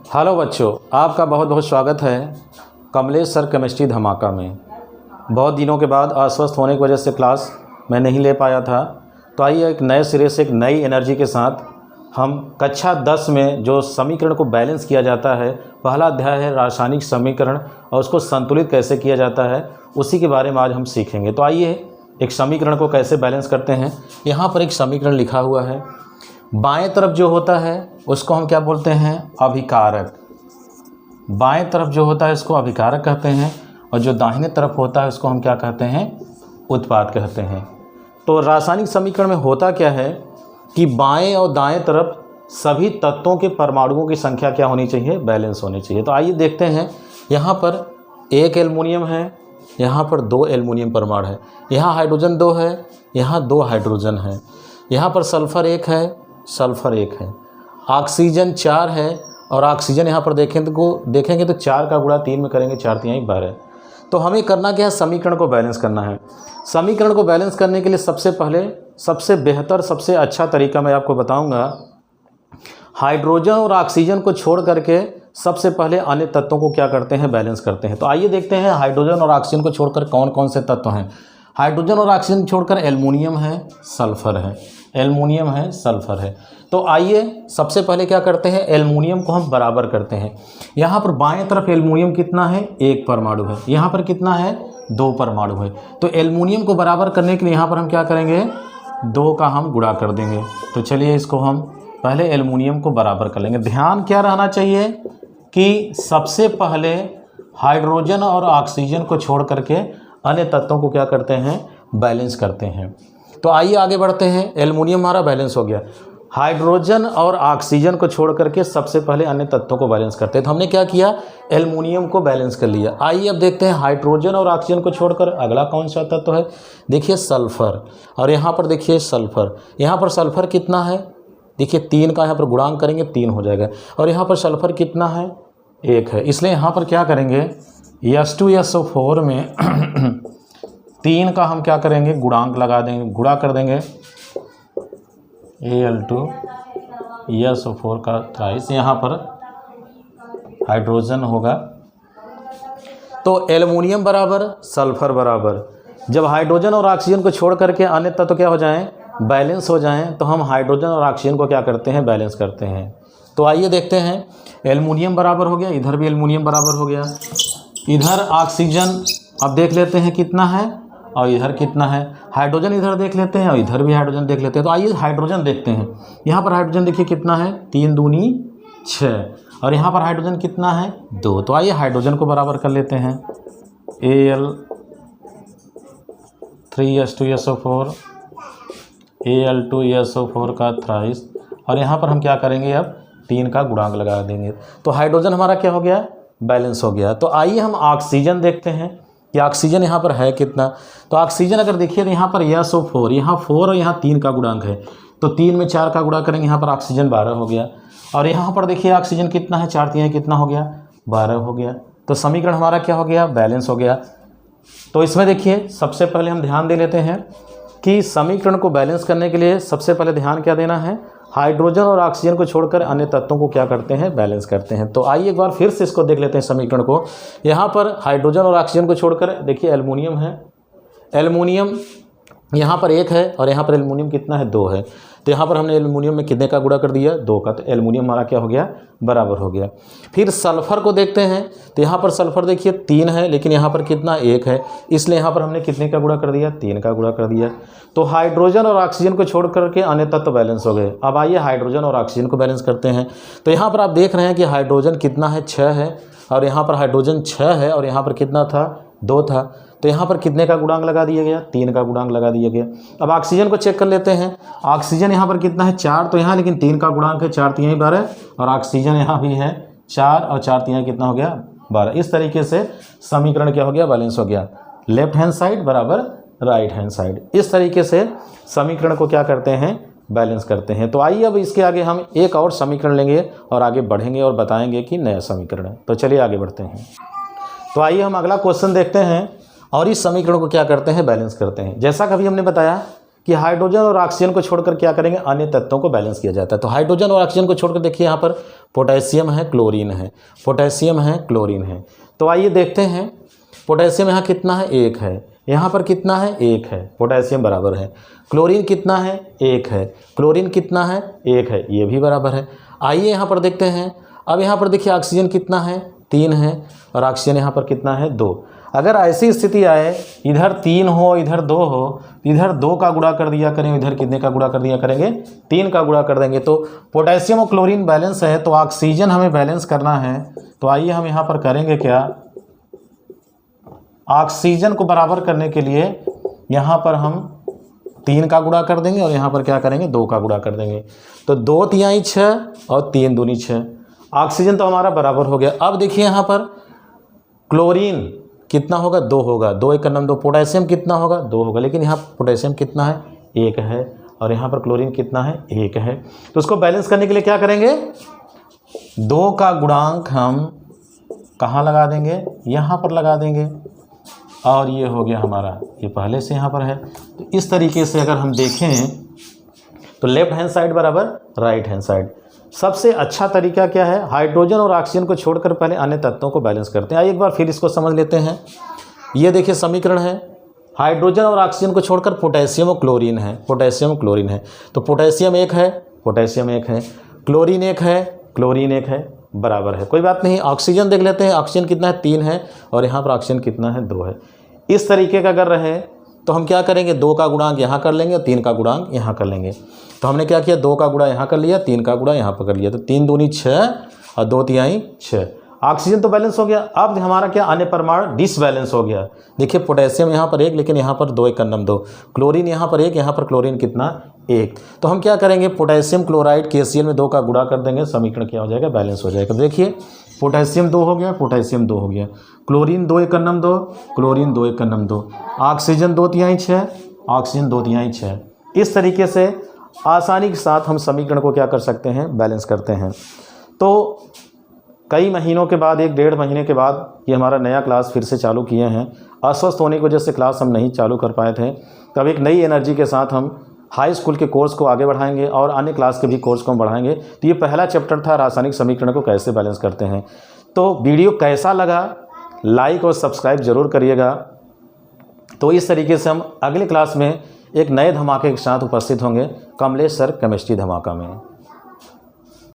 Hello बच्चों, आपका बहुत बहुत स्वागत है कमलेश सर केमिस्ट्री धमाका में। बहुत दिनों के बाद अस्वस्थ होने की वजह से क्लास मैं नहीं ले पाया था, तो आइए एक नए सिरे से एक नई एनर्जी के साथ हम कक्षा 10 में जो समीकरण को बैलेंस किया जाता है, पहला अध्याय है रासायनिक समीकरण और उसको संतुलित कैसे किया जाता है, उसी के बारे में आज हम सीखेंगे। तो आइए एक समीकरण को कैसे बैलेंस करते हैं। यहाँ पर एक समीकरण लिखा हुआ है, बाएं तरफ जो होता है उसको हम क्या बोलते हैं, अभिकारक। बाएं तरफ जो होता है इसको अभिकारक कहते हैं और जो दाहिने तरफ होता है उसको हम क्या कहते हैं, उत्पाद कहते हैं। तो रासायनिक समीकरण में होता क्या है कि बाएं और दाएं तरफ सभी तत्वों के परमाणुओं की संख्या क्या होनी चाहिए, बैलेंस होनी चाहिए। तो आइए देखते हैं, यहाँ पर एक एल्युमिनियम है, यहाँ पर 2 एल्युमिनियम परमाणु है, यहाँ हाइड्रोजन 2 है, यहाँ 2 हाइड्रोजन है, यहाँ पर सल्फ़र 1 है, सल्फ़र 1 है, ऑक्सीजन 4 है और ऑक्सीजन यहाँ पर देखेंगे तो 4 का गुणा 3 में करेंगे, 4 3 12। तो हमें करना क्या है, समीकरण को बैलेंस करना है। समीकरण को बैलेंस करने के लिए सबसे पहले सबसे बेहतर सबसे अच्छा तरीका मैं आपको बताऊंगा, हाइड्रोजन और ऑक्सीजन को छोड़ करके सबसे पहले अन्य तत्वों को क्या करते हैं, बैलेंस करते हैं। तो आइए देखते हैं हाइड्रोजन और ऑक्सीजन को छोड़कर कौन कौन से तत्व हैं। हाइड्रोजन और ऑक्सीजन छोड़कर एल्युमिनियम है, सल्फ़र है, एल्युमिनियम है, सल्फ़र है। तो आइए सबसे पहले क्या करते हैं, एल्युमिनियम को हम बराबर करते हैं। यहाँ पर बाएं तरफ एल्युमिनियम कितना है, 1 परमाणु है, यहाँ पर कितना है, 2 परमाणु है। तो एल्युमिनियम को बराबर करने के लिए यहाँ पर हम क्या करेंगे, 2 का हम गुणा कर देंगे। तो चलिए इसको हम पहले एल्युमिनियम को बराबर कर लेंगे। ध्यान क्या रहना चाहिए कि सबसे पहले हाइड्रोजन और ऑक्सीजन को छोड़ करके अन्य तत्वों को क्या करते हैं, बैलेंस करते हैं। तो आइए आगे बढ़ते हैं। एल्युमिनियम हमारा बैलेंस हो गया, हाइड्रोजन और ऑक्सीजन को छोड़ करके सबसे पहले अन्य तत्वों को बैलेंस करते हैं। तो हमने क्या किया, एल्युमिनियम को बैलेंस कर लिया। आइए अब देखते हैं हाइड्रोजन और ऑक्सीजन को छोड़कर अगला कौन सा तत्व है। देखिए सल्फ़र, और यहाँ पर देखिए सल्फ़र, यहाँ पर सल्फ़र कितना है, देखिए 3 का यहाँ पर गुणांक करेंगे 3 हो जाएगा, और यहाँ पर सल्फ़र कितना है, 1 है। इसलिए यहाँ पर क्या करेंगे, H2SO4 में 3 का हम क्या करेंगे, गुणांक लगा देंगे, गुणा कर देंगे Al2SO4 का 23, यहाँ पर हाइड्रोजन होगा। तो एल्युमिनियम बराबर सल्फ़र बराबर, जब हाइड्रोजन और ऑक्सीजन को छोड़ करके अन्य तत्व क्या हो जाएं, बैलेंस हो जाएं, तो हम हाइड्रोजन और ऑक्सीजन को क्या करते हैं, बैलेंस करते हैं। तो आइए देखते हैं, एल्युमिनियम बराबर हो गया, इधर भी एल्युमिनियम बराबर हो गया, इधर ऑक्सीजन अब देख लेते हैं कितना है और इधर कितना है, हाइड्रोजन इधर देख लेते हैं और इधर भी हाइड्रोजन देख लेते हैं। तो आइए हाइड्रोजन देखते हैं। यहाँ पर हाइड्रोजन देखिए कितना है, 3 दूनी 6, और यहाँ पर हाइड्रोजन कितना है, 2। तो आइए हाइड्रोजन को बराबर कर लेते हैं, Al3H2SO4, Al2SO4 का 23, और यहाँ पर हम क्या करेंगे, अब 3 का गुणांक लगा देंगे। तो हाइड्रोजन हमारा क्या हो गया, बैलेंस हो गया। तो आइए हम ऑक्सीजन देखते हैं कि ऑक्सीजन यहाँ पर है कितना। तो ऑक्सीजन अगर देखिए तो यहाँ पर SO4, यहाँ 4 और यहाँ 3 का गुणांक है, तो 3 में 4 का गुणा करेंगे, यहाँ पर ऑक्सीजन 12 हो गया। और यहाँ पर देखिए ऑक्सीजन कितना है, 4 3 कितना हो गया, 12 हो गया। तो समीकरण हमारा क्या हो गया, बैलेंस हो गया। तो इसमें देखिए सबसे पहले हम ध्यान दे लेते हैं कि समीकरण को बैलेंस करने के लिए सबसे पहले ध्यान क्या देना है, हाइड्रोजन और ऑक्सीजन को छोड़कर अन्य तत्वों को क्या करते हैं, बैलेंस करते हैं। तो आइए एक बार फिर से इसको देख लेते हैं समीकरण को। यहाँ पर हाइड्रोजन और ऑक्सीजन को छोड़कर देखिए एल्युमिनियम है, एल्युमिनियम यहाँ पर 1 है और यहाँ पर एल्युमिनियम कितना है, 2 है। तो यहाँ पर हमने एल्युमिनियम में कितने का गुणा कर दिया, 2 का। तो एल्युमिनियम हमारा क्या हो गया, बराबर हो गया। फिर सल्फ़र को देखते हैं, तो यहाँ पर सल्फ़र देखिए 3 है, लेकिन यहाँ पर कितना, 1 है, इसलिए यहाँ पर हमने कितने का गुणा कर दिया, 3 का गुणा कर दिया। तो हाइड्रोजन और ऑक्सीजन को छोड़ करके अन्य तत्व बैलेंस हो गए। अब आइए हाइड्रोजन और ऑक्सीजन को बैलेंस करते हैं। तो यहाँ पर आप देख रहे हैं कि हाइड्रोजन कितना है, 6 है, और यहाँ पर हाइड्रोजन 6 है और यहाँ पर कितना था, 2 था। तो यहाँ पर कितने का गुणांक लगा दिया गया, 3 का गुणांक लगा दिया गया। अब ऑक्सीजन को चेक कर लेते हैं। ऑक्सीजन यहाँ पर कितना है, 4, तो यहाँ लेकिन 3 का गुणांक है, 4 3 12, और ऑक्सीजन यहाँ भी है 4 और 4 3 कितना हो गया, 12। इस तरीके से समीकरण क्या हो गया, बैलेंस हो गया। लेफ्ट हैंड साइड बराबर राइट हैंड साइड, इस तरीके से समीकरण को क्या करते हैं, बैलेंस करते हैं। तो आइए अब इसके आगे हम एक और समीकरण लेंगे और आगे बढ़ेंगे और बताएंगे कि नया समीकरण है। तो चलिए आगे बढ़ते हैं। तो आइए हम अगला क्वेश्चन देखते हैं और इस समीकरण को क्या करते हैं, बैलेंस करते हैं। जैसा कभी हमने बताया कि हाइड्रोजन और ऑक्सीजन को छोड़कर क्या करेंगे, अन्य तत्वों को बैलेंस किया जाता है। तो हाइड्रोजन और ऑक्सीजन को छोड़कर देखिए यहाँ पर पोटेशियम है, क्लोरीन है, पोटेशियम है, क्लोरीन है। तो आइए देखते हैं, पोटेशियम यहाँ कितना है, 1 है, यहाँ पर कितना है, 1 है, पोटेशियम बराबर है। क्लोरीन कितना है, 1 है, क्लोरीन कितना है, 1 है, ये भी बराबर है। आइए यहाँ पर देखते हैं, अब यहाँ पर देखिए ऑक्सीजन कितना है, 3 है, और ऑक्सीजन यहाँ पर कितना है, 2। अगर ऐसी स्थिति आए, इधर 3 हो इधर 2 हो, इधर 2 का गुणा कर दिया करें, इधर कितने का गुणा कर दिया करेंगे, 3 का गुणा कर देंगे। तो पोटेशियम और क्लोरीन बैलेंस है, तो ऑक्सीजन हमें बैलेंस करना है। तो आइए हम यहाँ पर करेंगे क्या, ऑक्सीजन को बराबर करने के लिए यहाँ पर हम 3 का गुणा कर देंगे और यहाँ पर क्या करेंगे, 2 का गुणा कर देंगे। तो 2 तिहाई 6 और 3 दूनी 6। ऑक्सीजन तो हमारा बराबर हो गया। अब देखिए यहाँ पर क्लोरीन कितना होगा, 2 होगा, 2 1 2। पोटेशियम कितना होगा, 2 होगा, लेकिन यहाँ पोटेशियम कितना है, 1 है, और यहाँ पर क्लोरीन कितना है, 1 है। तो उसको बैलेंस करने के लिए क्या करेंगे, 2 का गुणांक हम कहाँ लगा देंगे, यहाँ पर लगा देंगे, और ये हो गया हमारा, ये पहले से यहाँ पर है। तो इस तरीके से अगर हम देखें तो लेफ्ट हैंड साइड बराबर राइट हैंड साइड। सबसे अच्छा तरीका क्या है, हाइड्रोजन और ऑक्सीजन को छोड़कर पहले अन्य तत्वों को बैलेंस करते हैं। आइए एक बार फिर इसको समझ लेते हैं। ये देखिए समीकरण है, हाइड्रोजन और ऑक्सीजन को छोड़कर पोटेशियम और क्लोरीन है, पोटेशियम और क्लोरीन है। तो पोटेशियम 1 है, पोटेशियम 1 है, क्लोरीन 1 है, क्लोरीन 1 है, बराबर है, कोई बात नहीं। ऑक्सीजन देख लेते हैं, ऑक्सीजन कितना है, 3 है, और यहाँ पर ऑक्सीजन कितना है, 2 है। इस तरीके का अगर रहे तो हम क्या करेंगे, 2 का गुणांक यहाँ कर लेंगे और 3 का गुणांक यहाँ कर लेंगे। तो हमने क्या किया, 2 का गुणा यहाँ कर लिया, 3 का गुणा यहाँ पर कर लिया। तो 3 दूनी 6 और 2 तिहाई 6। ऑक्सीजन तो बैलेंस हो गया। अब हमारा क्या, अन्य परमाणु डिसबैलेंस हो गया। देखिए पोटेशियम यहाँ पर 1, लेकिन यहाँ पर 2 1 2। क्लोरीन यहाँ पर 1, यहाँ पर क्लोरीन कितना, 1। तो हम क्या करेंगे, पोटेशियम क्लोराइड KCl में 2 का गुणा कर देंगे, समीकरण क्या हो जाएगा, बैलेंस हो जाएगा। देखिए पोटेशियम 2 हो गया, पोटेशियम 2 हो गया, क्लोरीन 2 1 2, क्लोरीन 2 1 2, ऑक्सीजन 2 तिहाई 6, ऑक्सीजन 2 तिहाई 6। इस तरीके से आसानी के साथ हम समीकरण को क्या कर सकते हैं, बैलेंस करते हैं। तो कई महीनों के बाद, 1 डेढ़ महीने के बाद ये हमारा नया क्लास फिर से चालू किए हैं। अस्वस्थ होने की वजह से क्लास हम नहीं चालू कर पाए थे। तब एक नई एनर्जी के साथ हम हाई स्कूल के कोर्स को आगे बढ़ाएंगे और अन्य क्लास के भी कोर्स को हम बढ़ाएंगे। तो ये पहला चैप्टर था, रासायनिक समीकरण को कैसे बैलेंस करते हैं। तो वीडियो कैसा लगा, लाइक और सब्सक्राइब जरूर करिएगा। तो इस तरीके से हम अगले क्लास में एक नए धमाके के साथ उपस्थित होंगे, कमलेश सर केमिस्ट्री धमाका में।